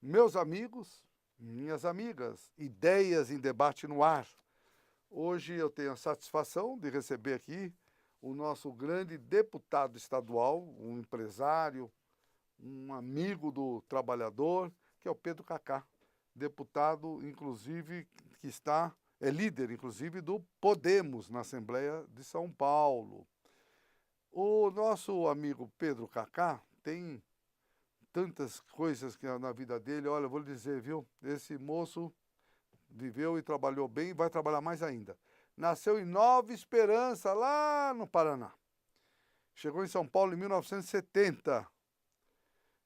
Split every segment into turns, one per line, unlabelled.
Meus amigos, minhas amigas, ideias em debate no ar. Hoje eu tenho a satisfação de receber aqui o nosso grande deputado estadual, um empresário, um amigo do trabalhador, que é o Pedro Cacá, deputado, inclusive, que é líder, inclusive, do Podemos na Assembleia de São Paulo. O nosso amigo Pedro Cacá tem tantas coisas que na vida dele, olha, eu vou lhe dizer, viu? Esse moço viveu e trabalhou bem e vai trabalhar mais ainda. Nasceu em Nova Esperança, lá no Paraná. Chegou em São Paulo em 1970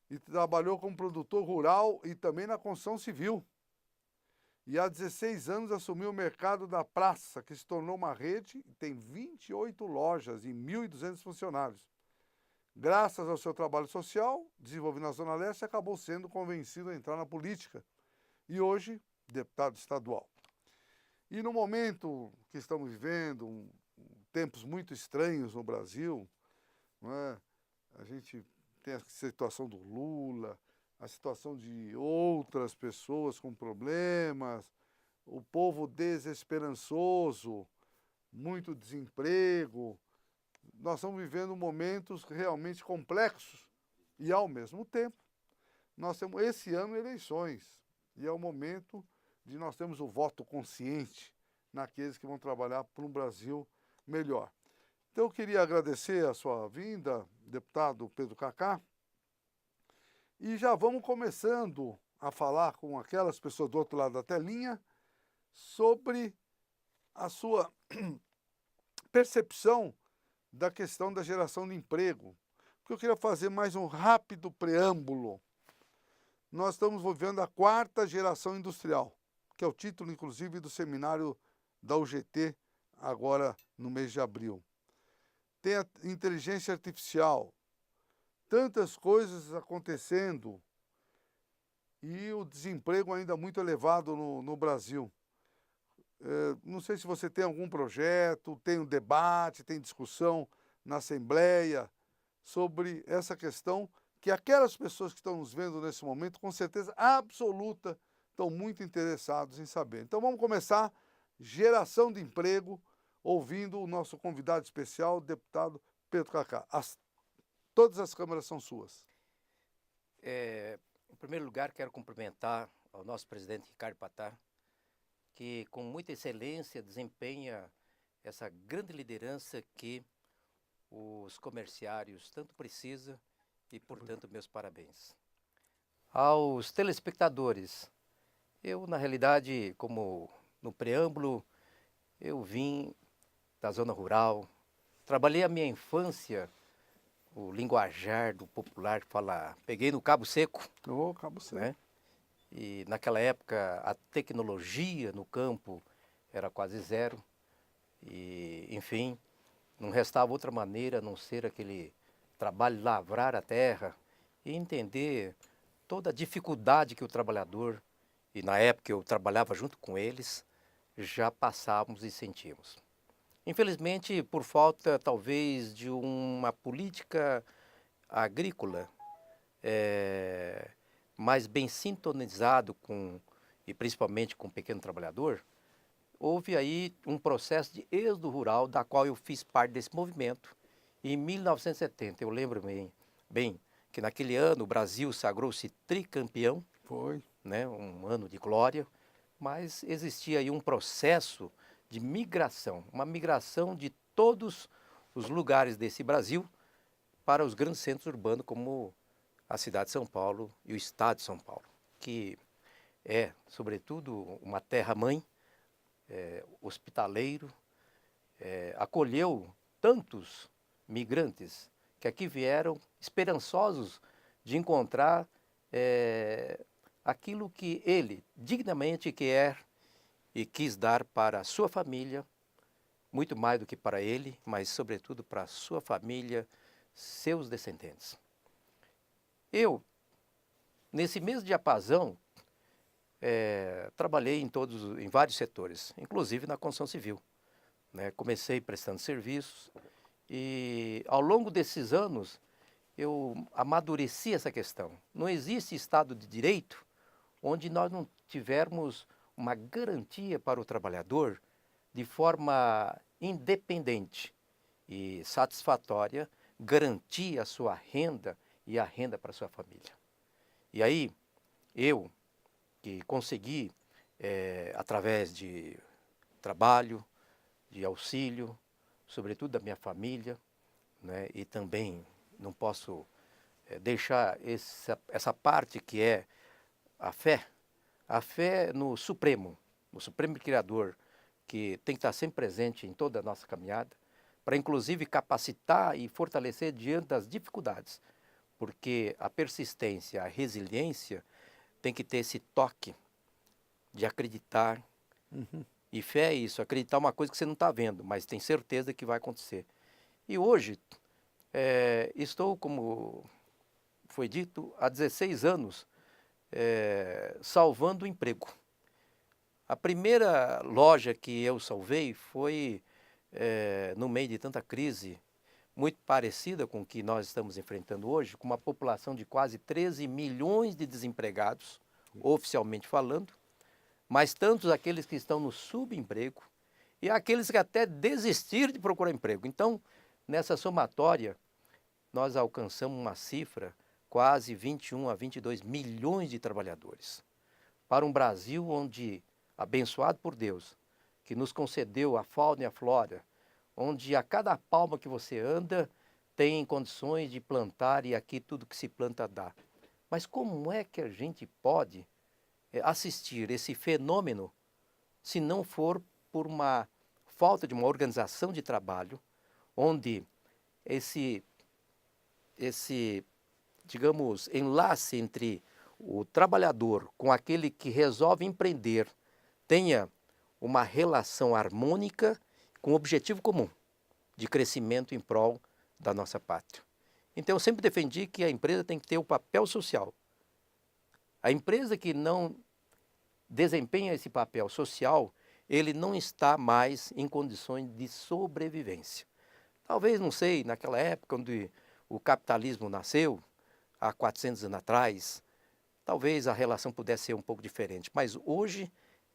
e trabalhou como produtor rural e também na construção civil. E há 16 anos assumiu o mercado da praça, que se tornou uma rede e tem 28 lojas e 1.200 funcionários. Graças ao seu trabalho social, desenvolvido na Zona Leste, acabou sendo convencido a entrar na política. E hoje, deputado estadual. E no momento que estamos vivendo, tempos muito estranhos no Brasil, não é? A gente tem a situação do Lula, a situação de outras pessoas com problemas, o povo desesperançoso, muito desemprego. Nós estamos vivendo momentos realmente complexos e, ao mesmo tempo, nós temos esse ano eleições e é o momento de nós termos o voto consciente naqueles que vão trabalhar para um Brasil melhor. Então, eu queria agradecer a sua vinda, deputado Pedro Cacá, e já vamos começando a falar com aquelas pessoas do outro lado da telinha sobre a sua percepção da questão da geração de emprego. Porque eu queria fazer mais um rápido preâmbulo. Nós estamos vivendo a 4ª geração industrial, que é o título, inclusive, do seminário da UGT, agora no mês de abril. Tem a inteligência artificial, tantas coisas acontecendo e o desemprego ainda muito elevado no Brasil. Não sei se você tem algum projeto, tem um debate, tem discussão na Assembleia sobre essa questão que aquelas pessoas que estão nos vendo nesse momento, com certeza absoluta, estão muito interessados em saber. Então vamos começar geração de emprego, ouvindo o nosso convidado especial, o deputado Pedro Cacá. Todas as câmaras são suas.
Em primeiro lugar, quero cumprimentar ao nosso presidente Ricardo Patá, que com muita excelência desempenha essa grande liderança que os comerciários tanto precisam e, portanto, meus parabéns. Aos telespectadores, eu, na realidade, como no preâmbulo, eu vim da zona rural, trabalhei a minha infância, o linguajar do popular que fala, peguei no cabo seco.
Cabo seco.
Né? E naquela época a tecnologia no campo era quase zero e, enfim, não restava outra maneira a não ser aquele trabalho de lavrar a terra e entender toda a dificuldade que o trabalhador, e na época eu trabalhava junto com eles, já passávamos e sentíamos. Infelizmente, por falta talvez de uma política agrícola mais bem sintonizado com, e principalmente com o pequeno trabalhador, houve aí um processo de êxodo rural, da qual eu fiz parte desse movimento. E em 1970, eu lembro bem que naquele ano o Brasil sagrou-se tricampeão.
Foi.
Né, um ano de glória, mas existia aí um processo de migração, uma migração de todos os lugares desse Brasil para os grandes centros urbanos, como a cidade de São Paulo e o estado de São Paulo, que é, sobretudo, uma terra-mãe, hospitaleiro, acolheu tantos migrantes que aqui vieram esperançosos de encontrar aquilo que ele dignamente quer e quis dar para a sua família, muito mais do que para ele, mas sobretudo para a sua família, seus descendentes. Eu, nesse mesmo diapasão, trabalhei em vários setores, inclusive na construção civil, né? Comecei prestando serviços e, ao longo desses anos, eu amadureci essa questão. Não existe Estado de Direito onde nós não tivermos uma garantia para o trabalhador de forma independente e satisfatória, garantir a sua renda e a renda para a sua família. E aí, eu que consegui, através de trabalho, de auxílio, sobretudo da minha família, né? E também não posso deixar essa parte que é a fé no Supremo Criador, que tem que estar sempre presente em toda a nossa caminhada, para inclusive capacitar e fortalecer diante das dificuldades, porque a persistência, a resiliência tem que ter esse toque de acreditar. E fé é isso, acreditar uma coisa que você não está vendo, mas tem certeza que vai acontecer. E hoje, estou, como foi dito, há 16 anos, salvando o emprego. A primeira loja que eu salvei foi, no meio de tanta crise, muito parecida com o que nós estamos enfrentando hoje, com uma população de quase 13 milhões de desempregados, oficialmente falando, mas tantos aqueles que estão no subemprego e aqueles que até desistiram de procurar emprego. Então, nessa somatória, nós alcançamos uma cifra quase 21 a 22 milhões de trabalhadores. Para um Brasil onde, abençoado por Deus, que nos concedeu a fauna e a flora, onde a cada palma que você anda tem condições de plantar e aqui tudo que se planta dá. Mas como é que a gente pode assistir esse fenômeno se não for por uma falta de uma organização de trabalho, onde esse digamos, enlace entre o trabalhador com aquele que resolve empreender tenha uma relação harmônica com o objetivo comum de crescimento em prol da nossa pátria. Então, eu sempre defendi que a empresa tem que ter o papel social. A empresa que não desempenha esse papel social, ele não está mais em condições de sobrevivência. Talvez, não sei, naquela época onde o capitalismo nasceu, há 400 anos atrás, talvez a relação pudesse ser um pouco diferente, mas hoje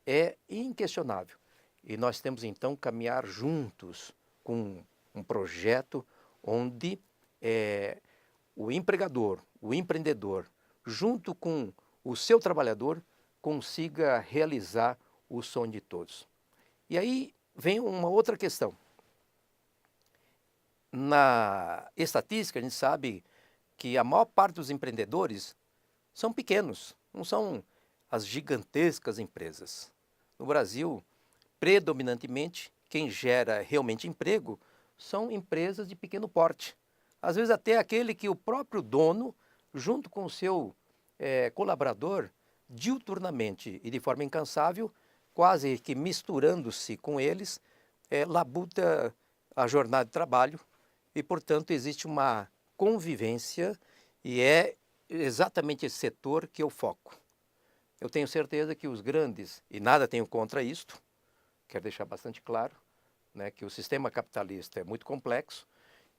é inquestionável. E nós temos então que caminhar juntos com um projeto onde o empregador, o empreendedor, junto com o seu trabalhador, consiga realizar o sonho de todos. E aí vem uma outra questão. Na estatística, a gente sabe que a maior parte dos empreendedores são pequenos, não são as gigantescas empresas. No Brasil, predominantemente, quem gera realmente emprego são empresas de pequeno porte. Às vezes até aquele que o próprio dono, junto com o seu colaborador, diuturnamente e de forma incansável, quase que misturando-se com eles, labuta a jornada de trabalho e, portanto, existe uma convivência e é exatamente esse setor que eu foco. Eu tenho certeza que os grandes, e nada tenho contra isto, quero deixar bastante claro, né, que o sistema capitalista é muito complexo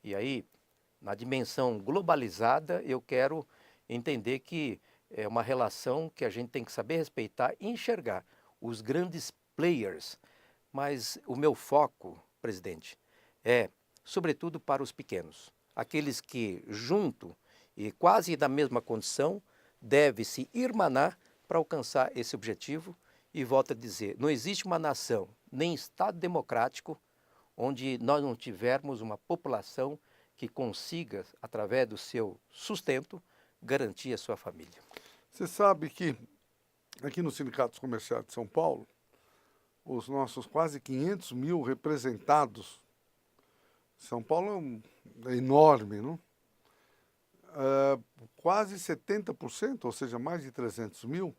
e aí, na dimensão globalizada, eu quero entender que é uma relação que a gente tem que saber respeitar e enxergar os grandes players. Mas o meu foco, presidente, é sobretudo para os pequenos, aqueles que, junto e quase da mesma condição, devem se irmanar para alcançar esse objetivo. E volto a dizer, não existe uma nação, nem Estado democrático, onde nós não tivermos uma população que consiga, através do seu sustento, garantir a sua família.
Você sabe que aqui no Sindicato dos Comerciários de São Paulo, os nossos quase 500 mil representados, São Paulo é enorme, não? Quase 70%, ou seja, mais de 300 mil,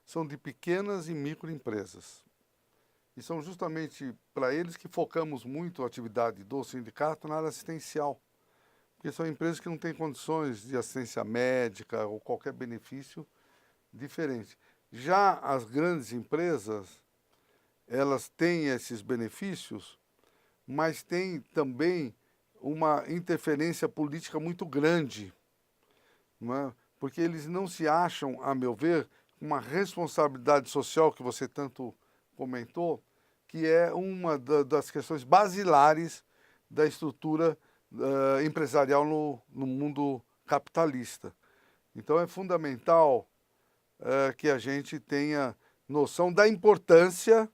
são de pequenas e microempresas. E são justamente para eles que focamos muito a atividade do sindicato na área assistencial. Porque são empresas que não têm condições de assistência médica ou qualquer benefício diferente. Já as grandes empresas, elas têm esses benefícios, mas têm também uma interferência política muito grande, não é? Porque eles não se acham, a meu ver, uma responsabilidade social que você tanto comentou, que é uma das questões basilares da estrutura empresarial no mundo capitalista. Então é fundamental que a gente tenha noção da importância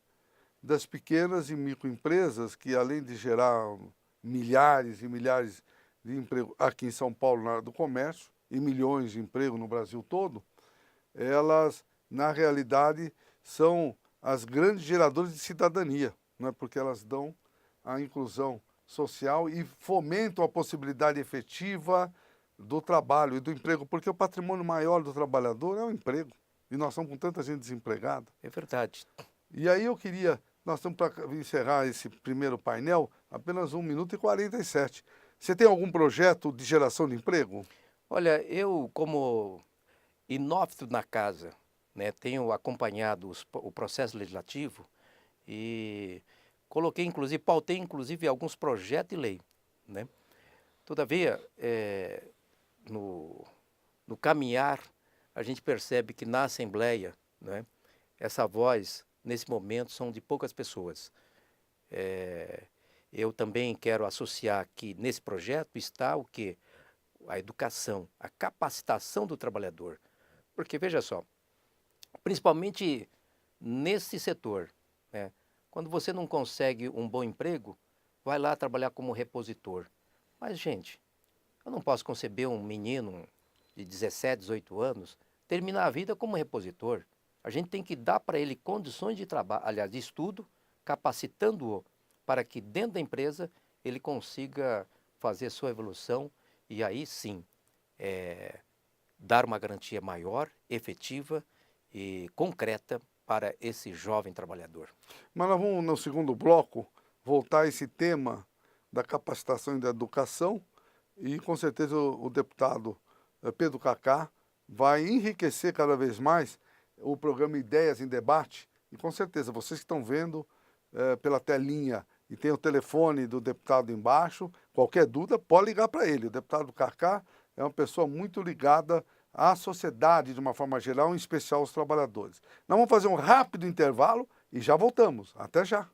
das pequenas e microempresas, que além de gerar milhares e milhares de empregos aqui em São Paulo na área do comércio e milhões de empregos no Brasil todo, elas, na realidade, são as grandes geradoras de cidadania, não é? Porque elas dão a inclusão social e fomentam a possibilidade efetiva do trabalho e do emprego, porque o patrimônio maior do trabalhador é o emprego. E nós estamos com tanta gente desempregada.
É verdade.
E aí nós estamos para encerrar esse primeiro painel, apenas 1 minuto e 47. Você tem algum projeto de geração de emprego?
Olha, eu como inófito na casa, né, tenho acompanhado o processo legislativo e pautei inclusive alguns projetos de lei, né? Todavia, no caminhar, a gente percebe que na Assembleia, né, essa voz, nesse momento, são de poucas pessoas. Eu também quero associar que nesse projeto está o quê? A educação, a capacitação do trabalhador. Porque, veja só, principalmente nesse setor, né, quando você não consegue um bom emprego, vai lá trabalhar como repositor. Mas, gente, eu não posso conceber um menino de 17, 18 anos terminar a vida como repositor. A gente tem que dar para ele condições de trabalho, aliás, de estudo, capacitando-o para que dentro da empresa ele consiga fazer sua evolução e aí sim dar uma garantia maior, efetiva e concreta para esse jovem trabalhador.
Mas nós vamos, no segundo bloco, voltar a esse tema da capacitação e da educação e com certeza o deputado Pedro Cacá vai enriquecer cada vez mais o programa Ideias em Debate e com certeza vocês que estão vendo pela telinha e tem o telefone do deputado embaixo, qualquer dúvida pode ligar para ele. O deputado Cacá é uma pessoa muito ligada à sociedade de uma forma geral, em especial aos trabalhadores. Nós vamos fazer um rápido intervalo e já voltamos. Até já!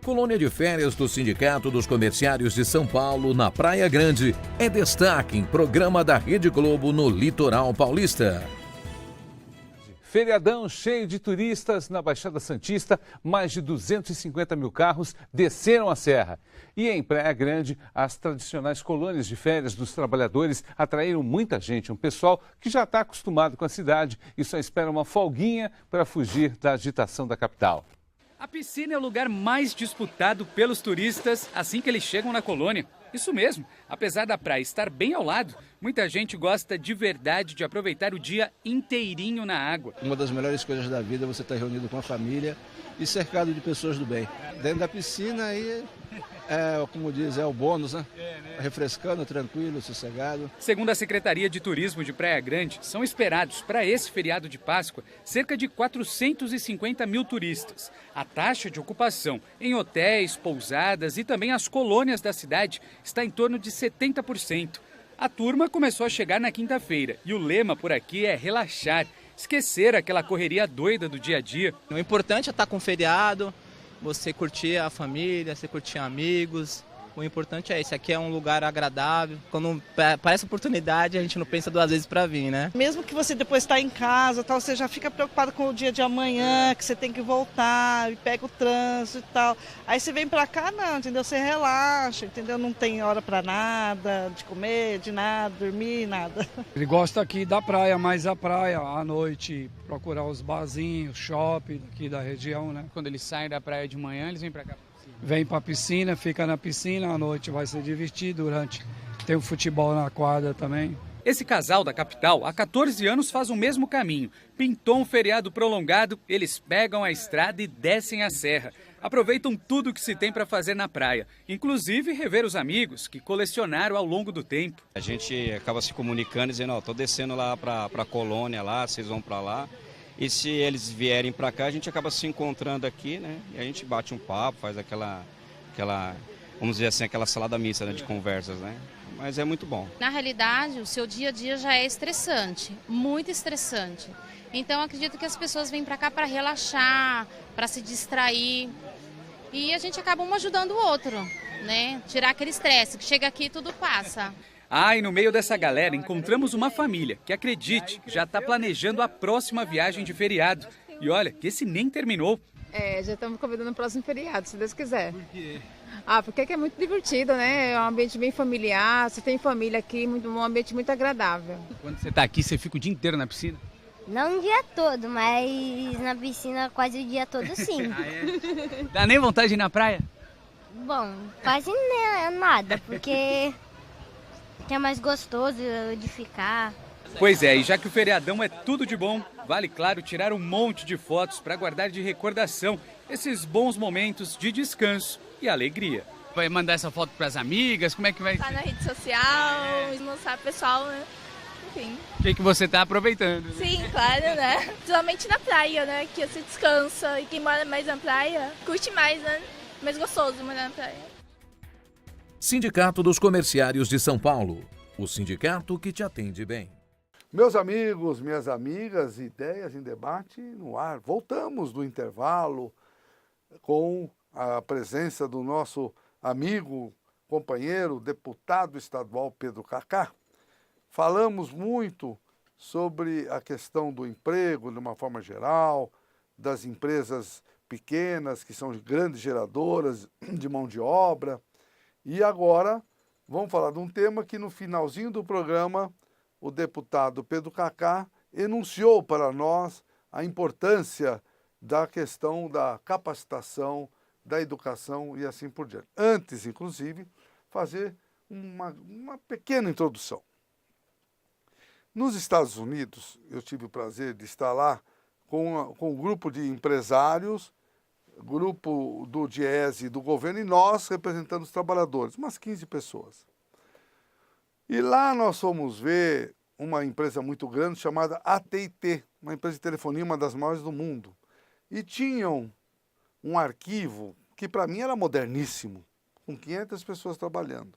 Colônia de férias do Sindicato dos Comerciários de São Paulo, na Praia Grande, é destaque em programa da Rede Globo no Litoral Paulista.
Feriadão cheio de turistas na Baixada Santista, mais de 250 mil carros desceram a serra. E em Praia Grande, as tradicionais colônias de férias dos trabalhadores atraíram muita gente, um pessoal que já está acostumado com a cidade e só espera uma folguinha para fugir da agitação da capital.
A piscina é o lugar mais disputado pelos turistas assim que eles chegam na colônia. Isso mesmo, apesar da praia estar bem ao lado, muita gente gosta de verdade de aproveitar o dia inteirinho na água.
Uma das melhores coisas da vida é você estar reunido com a família e cercado de pessoas do bem. Dentro da piscina aí, como diz, é o bônus, né? Refrescando, tranquilo, sossegado.
Segundo a Secretaria de Turismo de Praia Grande, são esperados para esse feriado de Páscoa cerca de 450 mil turistas. A taxa de ocupação em hotéis, pousadas e também as colônias da cidade está em torno de 70%. A turma começou a chegar na quinta-feira e o lema por aqui é relaxar, esquecer aquela correria doida do dia a dia.
O importante é estar com feriado, você curtir a família, você curtir amigos. O importante é isso, aqui é um lugar agradável. Quando aparece oportunidade, a gente não pensa duas vezes para vir, né?
Mesmo que você depois está em casa, tal, você já fica preocupado com o dia de amanhã, que você tem que voltar, e pega o trânsito e tal. Aí você vem para cá, não, entendeu? Você relaxa, entendeu? Não tem hora para nada, de comer, de nada, dormir, nada.
Ele gosta aqui da praia, mais a praia, à noite, procurar os barzinhos, shopping aqui da região, né?
Quando eles saem da praia de manhã, eles vêm para cá.
Vem para a piscina, fica na piscina, à noite vai se divertir, tem o futebol na quadra também.
Esse casal da capital, há 14 anos, faz o mesmo caminho. Pintou um feriado prolongado, eles pegam a estrada e descem a serra. Aproveitam tudo que se tem para fazer na praia, inclusive rever os amigos que colecionaram ao longo do tempo.
A gente acaba se comunicando, dizendo, ó, tô descendo lá para a colônia lá, vocês vão para lá. E se eles vierem para cá, a gente acaba se encontrando aqui, né? E a gente bate um papo, faz aquela vamos dizer assim, aquela salada mista, né, de conversas, né? Mas é muito bom.
Na realidade, o seu dia a dia já é estressante, muito estressante. Então, acredito que as pessoas vêm para cá para relaxar, para se distrair. E a gente acaba um ajudando o outro, né? Tirar aquele estresse, que chega aqui e tudo passa.
Ah, e no meio dessa galera encontramos uma família que, acredite, já está planejando a próxima viagem de feriado. E olha, que esse nem terminou.
Já estamos convidando o próximo feriado, se Deus quiser. Por quê? Porque aqui é muito divertido, né? É um ambiente bem familiar, você tem família aqui, um ambiente muito agradável.
Quando você está aqui, você fica o dia inteiro na piscina?
Não o dia todo, mas na piscina quase o dia todo sim.
Dá nem vontade de ir na praia?
Bom, quase nada, porque é mais gostoso de ficar.
Pois é, e já que o feriadão é tudo de bom, vale, claro, tirar um monte de fotos para guardar de recordação esses bons momentos de descanso e alegria. Vai mandar essa foto para as amigas? Como é que vai
ser? Na rede social, mostrar pro pessoal, né? Enfim.
O que você está aproveitando? Né?
Sim, claro, né? Principalmente na praia, né? Que você descansa e quem mora mais na praia curte mais, né? Mais gostoso morar na praia.
Sindicato dos Comerciários de São Paulo. O sindicato que te atende bem.
Meus amigos, minhas amigas, ideias em debate no ar. Voltamos do intervalo com a presença do nosso amigo, companheiro, deputado estadual Pedro Kaká. Falamos muito sobre a questão do emprego, de uma forma geral, das empresas pequenas, que são grandes geradoras de mão de obra. E agora vamos falar de um tema que no finalzinho do programa o deputado Pedro Kaká enunciou para nós a importância da questão da capacitação, da educação e assim por diante. Antes, inclusive, fazer uma pequena introdução. Nos Estados Unidos, eu tive o prazer de estar lá com um grupo de empresários, grupo do Diese e do governo, e nós representando os trabalhadores, umas 15 pessoas. E lá nós fomos ver uma empresa muito grande chamada AT&T, uma empresa de telefonia, uma das maiores do mundo. E tinham um arquivo que para mim era moderníssimo, com 500 pessoas trabalhando.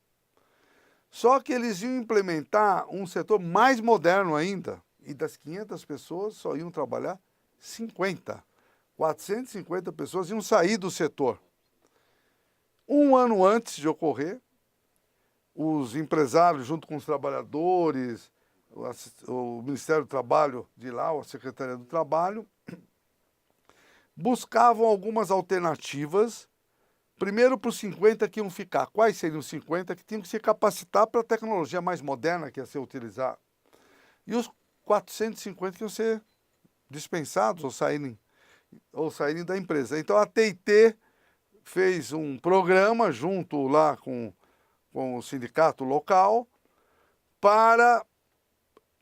Só que eles iam implementar um setor mais moderno ainda, e das 500 pessoas só iam trabalhar 50. 450 pessoas iam sair do setor. Um ano antes de ocorrer, os empresários, junto com os trabalhadores, o Ministério do Trabalho de lá, a Secretaria do Trabalho, buscavam algumas alternativas, primeiro para os 50 que iam ficar. Quais seriam os 50 que tinham que se capacitar para a tecnologia mais moderna que ia ser utilizada? E os 450 que iam ser dispensados ou saírem da empresa. Então a AT&T fez um programa junto lá com o sindicato local para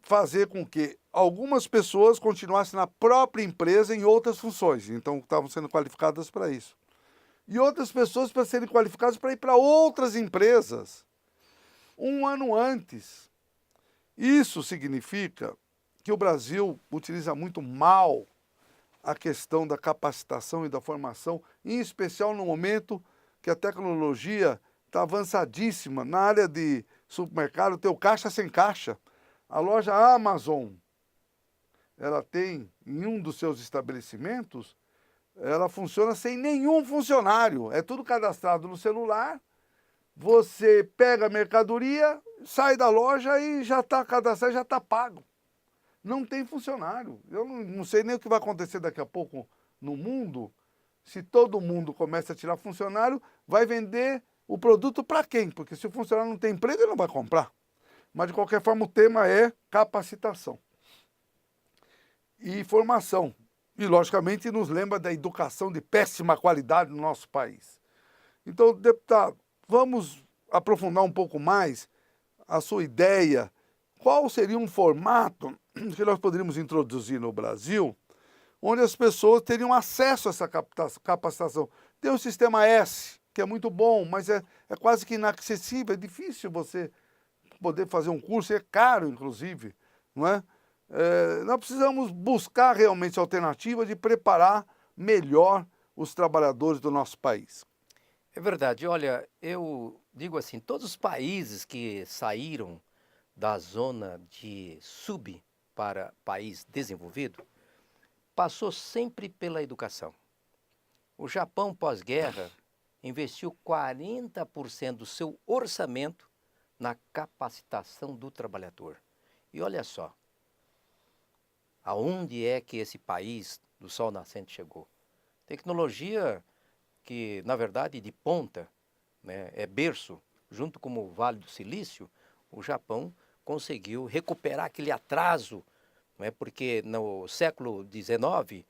fazer com que algumas pessoas continuassem na própria empresa em outras funções, então estavam sendo qualificadas para isso. E outras pessoas para serem qualificadas para ir para outras empresas um ano antes. Isso significa que o Brasil utiliza muito mal a questão da capacitação e da formação, em especial no momento que a tecnologia está avançadíssima. Na área de supermercado, tem o caixa sem caixa. A loja Amazon, ela tem, em um dos seus estabelecimentos, ela funciona sem nenhum funcionário. É tudo cadastrado no celular, você pega a mercadoria, sai da loja e já está cadastrado, já está pago. Não tem funcionário. Eu não sei nem o que vai acontecer daqui a pouco no mundo. Se todo mundo começa a tirar funcionário, vai vender o produto para quem? Porque se o funcionário não tem emprego, ele não vai comprar. Mas, de qualquer forma, o tema é capacitação e formação. E, logicamente, nos lembra da educação de péssima qualidade no nosso país. Então, deputado, vamos aprofundar um pouco mais a sua ideia qual seria um formato que nós poderíamos introduzir no Brasil, onde as pessoas teriam acesso a essa capacitação. Tem o Sistema S, que é muito bom, mas é quase que inacessível, é difícil você poder fazer um curso, é caro, inclusive, não é? Nós precisamos buscar realmente alternativas de preparar melhor os trabalhadores do nosso país.
É verdade. Olha, eu digo assim, todos os países que saíram da zona de sub para país desenvolvido, passou sempre pela educação. O Japão, pós-guerra, investiu 40% do seu orçamento na capacitação do trabalhador. E olha só, aonde é que esse país do sol nascente chegou? Tecnologia que, na verdade, de ponta, né, é berço, junto com o Vale do Silício, o Japão conseguiu recuperar aquele atraso, né, porque no século XIX,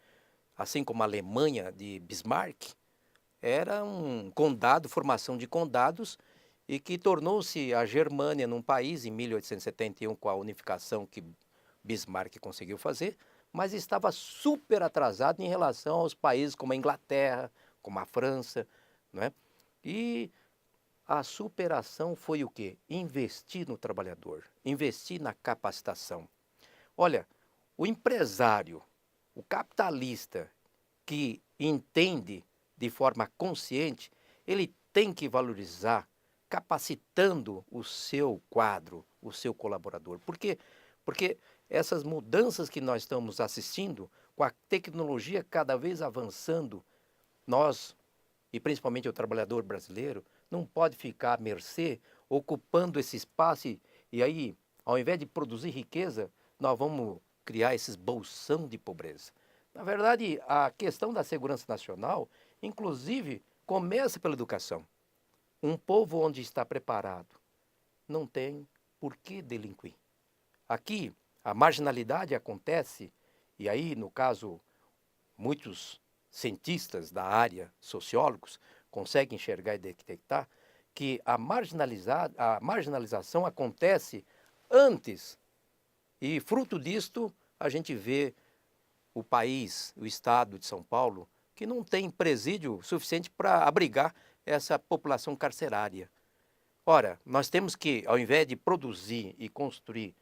assim como a Alemanha de Bismarck, era um condado, formação de condados, e que tornou-se a Germânia num país em 1871 com a unificação que Bismarck conseguiu fazer, mas estava super atrasado em relação aos países como a Inglaterra, como a França, não é? E a superação foi o quê? Investir no trabalhador, investir na capacitação. Olha, o empresário, o capitalista que entende de forma consciente, ele tem que valorizar capacitando o seu quadro, o seu colaborador. Por quê? Porque essas mudanças que nós estamos assistindo, com a tecnologia cada vez avançando, nós, e principalmente o trabalhador brasileiro, não pode ficar à mercê, ocupando esse espaço e aí, ao invés de produzir riqueza, nós vamos criar esses bolsão de pobreza. Na verdade, a questão da segurança nacional, inclusive, começa pela educação. Um povo onde está preparado não tem por que delinquir. Aqui, a marginalidade acontece, e aí, no caso, muitos cientistas da área, sociólogos, conseguem enxergar e detectar que a marginalização acontece antes. E, fruto disto, a gente vê o país, o estado de São Paulo, que não tem presídio suficiente para abrigar essa população carcerária. Ora, nós temos que, ao invés de produzir e construir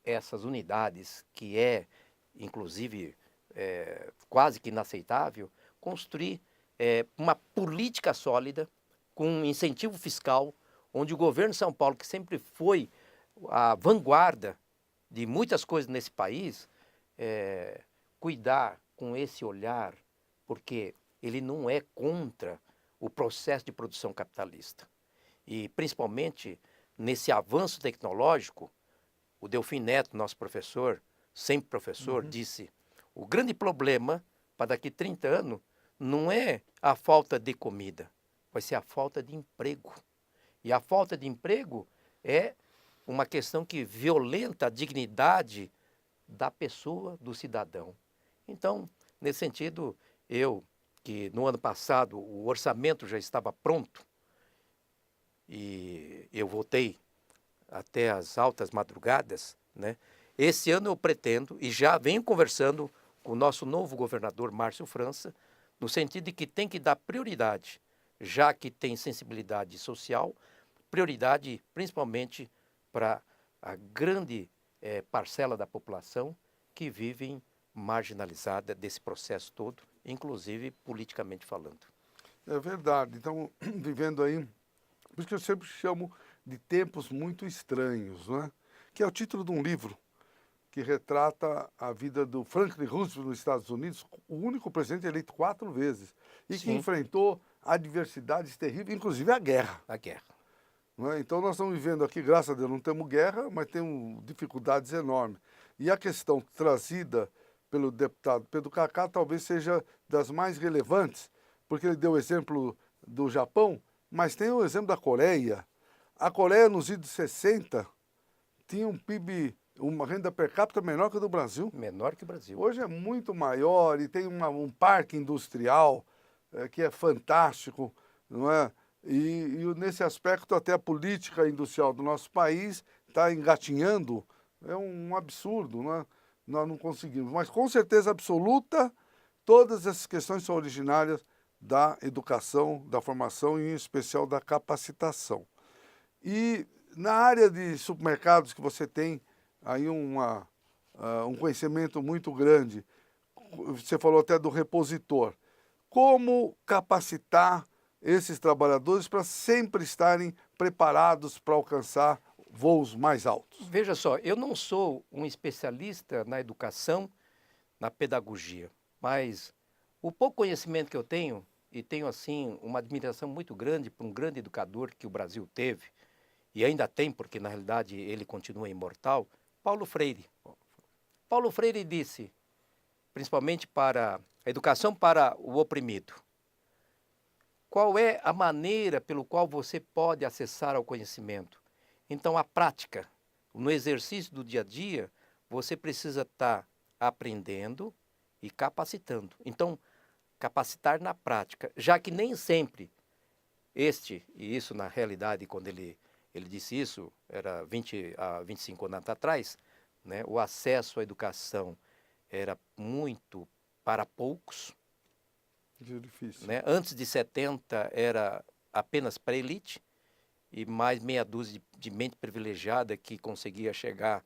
essas unidades, que é, inclusive, quase que inaceitável, construir uma política sólida, com um incentivo fiscal, onde o governo de São Paulo, que sempre foi a vanguarda de muitas coisas nesse país, cuidar com esse olhar, porque ele não é contra o processo de produção capitalista. E, principalmente, nesse avanço tecnológico, o Delfim Neto, nosso professor, sempre professor, disse: o grande problema para daqui 30 anos não é a falta de comida, vai ser a falta de emprego. E a falta de emprego é uma questão que violenta a dignidade da pessoa, do cidadão. Então, nesse sentido, que no ano passado o orçamento já estava pronto, e eu votei até as altas madrugadas, né? Esse ano eu pretendo, e já venho conversando com o nosso novo governador, Márcio França, no sentido de que tem que dar prioridade, já que tem sensibilidade social, prioridade principalmente para a grande parcela da população que vivem marginalizada desse processo todo, inclusive politicamente falando.
É verdade. Então, vivendo aí, por isso que eu sempre chamo de tempos muito estranhos, né? Que é o título de um livro que retrata a vida do Franklin Roosevelt nos Estados Unidos, o único presidente eleito 4 vezes, e que enfrentou adversidades terríveis, inclusive a guerra.
A guerra.
Não é? Então nós estamos vivendo aqui, graças a Deus, não temos guerra, mas temos dificuldades enormes. E a questão trazida pelo deputado Pedro Cacá talvez seja das mais relevantes, porque ele deu o exemplo do Japão, mas tem o exemplo da Coreia. A Coreia, nos anos 60, tinha um PIB, uma renda per capita menor que a do Brasil.
Menor que o Brasil.
Hoje é muito maior e tem um parque industrial que é fantástico, não é? E nesse aspecto, até a política industrial do nosso país está engatinhando, é um absurdo, né? Nós não conseguimos. Mas com certeza absoluta, todas essas questões são originárias da educação, da formação e em especial da capacitação. E na área de supermercados que você tem aí um conhecimento muito grande, você falou até do repositor, como capacitar esses trabalhadores para sempre estarem preparados para alcançar voos mais altos?
Veja só, eu não sou um especialista na educação, na pedagogia, mas o pouco conhecimento que eu tenho, e tenho assim uma admiração muito grande por um grande educador que o Brasil teve, e ainda tem, porque na realidade ele continua imortal, Paulo Freire. Paulo Freire disse, principalmente para a educação para o oprimido, qual é a maneira pelo qual você pode acessar ao conhecimento? Então, a prática, no exercício do dia a dia, você precisa estar aprendendo e capacitando. Então, capacitar na prática, já que nem sempre e isso na realidade, quando ele disse isso, era 25 anos atrás, né, o acesso à educação era muito para poucos.
Difícil.
Né? Antes de 70 era apenas para a elite e mais meia dúzia de mente privilegiada que conseguia chegar,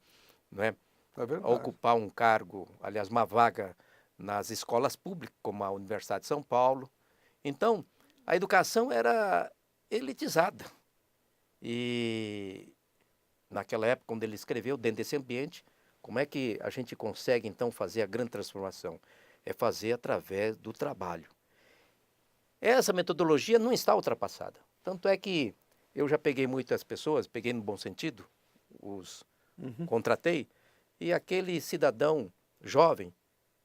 né, a ocupar um cargo, aliás, uma vaga nas escolas públicas, como a Universidade de São Paulo. Então, a educação era elitizada. E naquela época, quando ele escreveu, dentro desse ambiente, como é que a gente consegue, então, fazer a grande transformação? É fazer através do trabalho. Essa metodologia não está ultrapassada. Tanto é que eu já peguei muitas pessoas, peguei no bom sentido, os contratei, e aquele cidadão jovem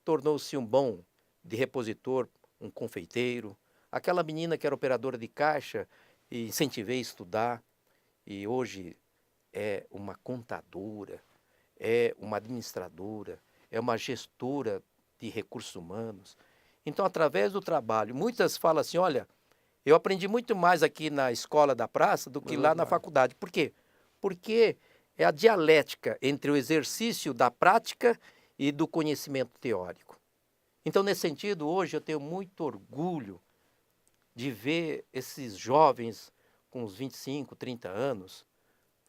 tornou-se um bom de repositor, um confeiteiro. Aquela menina que era operadora de caixa, e incentivei a estudar, e hoje é uma contadora, é uma administradora, é uma gestora de recursos humanos. Então, através do trabalho, muitas falam assim, olha, eu aprendi muito mais aqui na escola da praça do que lá na faculdade. Por quê? Porque é a dialética entre o exercício da prática e do conhecimento teórico. Então, nesse sentido, hoje eu tenho muito orgulho de ver esses jovens com uns 25, 30 anos.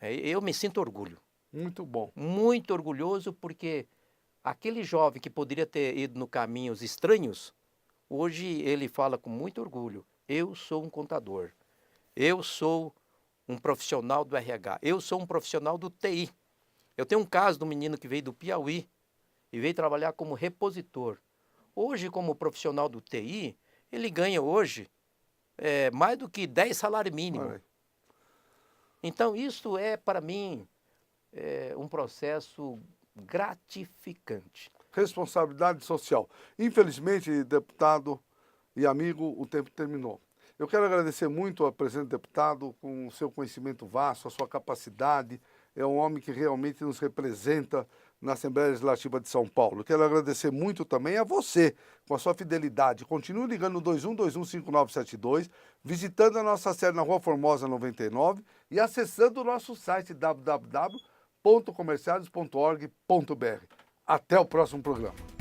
Eu me sinto orgulho.
Muito bom.
Muito orgulhoso porque aquele jovem que poderia ter ido no caminhos estranhos, hoje ele fala com muito orgulho, eu sou um contador, eu sou um profissional do RH, eu sou um profissional do TI. Eu tenho um caso de um menino que veio do Piauí e veio trabalhar como repositor. Hoje, como profissional do TI, ele ganha hoje mais do que 10 salários mínimos. Então, isso é, para mim, um processo gratificante.
Responsabilidade social. Infelizmente, deputado e amigo, o tempo terminou. Eu quero agradecer muito ao presidente deputado com o seu conhecimento vasto, a sua capacidade. É um homem que realmente nos representa na Assembleia Legislativa de São Paulo. Quero agradecer muito também a você, com a sua fidelidade. Continue ligando no 21215972, visitando a nossa série na Rua Formosa 99 e acessando o nosso site www.comerciales.org.br. Até o próximo programa.